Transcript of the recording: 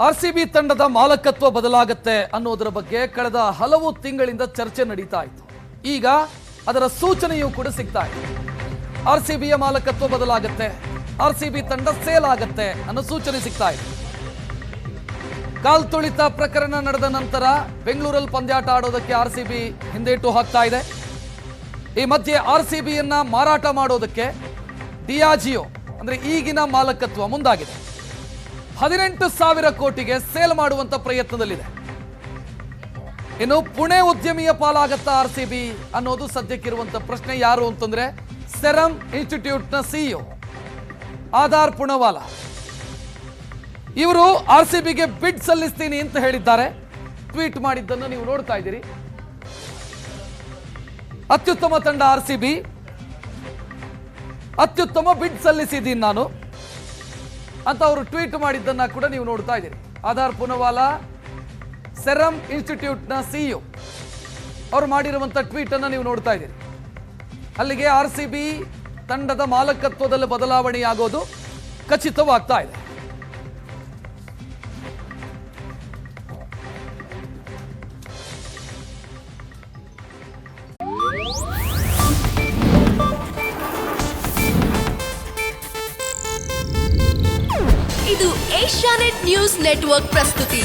RCB ತಂಡದ ಮಾಲಕತ್ವ ಬದಲಾಗುತ್ತೆ ಅನ್ನೋದರ ಬಗ್ಗೆ ಕಳೆದ ಹಲವು ತಿಂಗಳಿಂದ ಚರ್ಚೆ ನಡೀತಾ ಇತ್ತು. ಈಗ ಅದರ ಸೂಚನೆಯೂ ಕೂಡ ಸಿಗ್ತಾ ಇದೆ. ಆರ್ಸಿಬಿಯ ಮಾಲಕತ್ವ ಬದಲಾಗುತ್ತೆ, ಆರ್ಸಿಬಿ ತಂಡ ಸೇಲ್ ಆಗುತ್ತೆ ಅನ್ನೋ ಸೂಚನೆ ಸಿಗ್ತಾ ಇದೆ. ಕಾಲ್ತುಳಿತ ಪ್ರಕರಣ ನಡೆದ ನಂತರ ಬೆಂಗಳೂರಲ್ಲಿ ಪಂದ್ಯಾಟ ಆಡೋದಕ್ಕೆ ಆರ್ಸಿಬಿ ಹಿಂದೇಟು ಹಾಕ್ತಾ ಇದೆ. ಈ ಮಧ್ಯೆ ಆರ್ಸಿಬಿಯನ್ನ ಮಾರಾಟ ಮಾಡೋದಕ್ಕೆ ಡಿಯಾಜಿಯೋ ಅಂದ್ರೆ ಈಗಿನ ಮಾಲಕತ್ವ ಮುಂದಾಗಿದೆ. 18,000 ಕೋಟಿಗೆ ಸೇಲ್ ಮಾಡುವಂತ ಪ್ರಯತ್ನದಲ್ಲಿದೆ. ಇನ್ನು ಪುಣೆ ಉದ್ಯಮಿಯ ಪಾಲಾಗತ್ತಾ ಆರ್ಸಿಬಿ ಅನ್ನೋದು ಸದ್ಯಕ್ಕಿರುವಂತ ಪ್ರಶ್ನೆ. ಯಾರು ಅಂತಂದ್ರೆ ಸೆರಮ್ ಇನ್ಸ್ಟಿಟ್ಯೂಟ್ನ ಸಿಇಒ ಆಧಾರ್ ಪುಣವಾಲಾ. ಇವರು ಆರ್ಸಿಬಿಗೆ ಬಿಡ್ ಸಲ್ಲಿಸ್ತೀನಿ ಅಂತ ಹೇಳಿದ್ದಾರೆ. ಟ್ವೀಟ್ ಮಾಡಿದ್ದನ್ನು ನೀವು ನೋಡ್ತಾ ಇದ್ದೀರಿ. ಅತ್ಯುತ್ತಮ ತಂಡ ಆರ್ಸಿಬಿ, ಅತ್ಯುತ್ತಮ ಬಿಡ್ ಸಲ್ಲಿಸಿದ್ದೀನಿ ನಾನು ಅಂತ ಅವರು ಟ್ವೀಟ್ ಮಾಡಿದ್ದನ್ನ ಕೂಡ ನೀವು ನೋಡ್ತಾ ಇದ್ದೀರಿ. ಆಧಾರ್ ಪುಣವಾಲಾ ಸೆರಮ್ ಇನ್ಸ್ಟಿಟ್ಯೂಟ್ನ ಸಿಇಒ ಅವರು ಮಾಡಿರುವಂತ ಟ್ವೀಟ್ ಅನ್ನ ನೀವು ನೋಡ್ತಾ ಇದ್ದೀರಿ. ಅಲ್ಲಿಗೆ ಆರ್ಸಿಬಿ ತಂಡದ ಮಾಲಕತ್ವದಲ್ಲಿ ಬದಲಾವಣೆಯಾಗೋದು ಖಚಿತವಾಗ್ತಾ ಇದೆ. ಇದು ಏಷ್ಯಾನೆಟ್ ನ್ಯೂಸ್ ನೆಟ್ವರ್ಕ್ ಪ್ರಸ್ತುತಿ.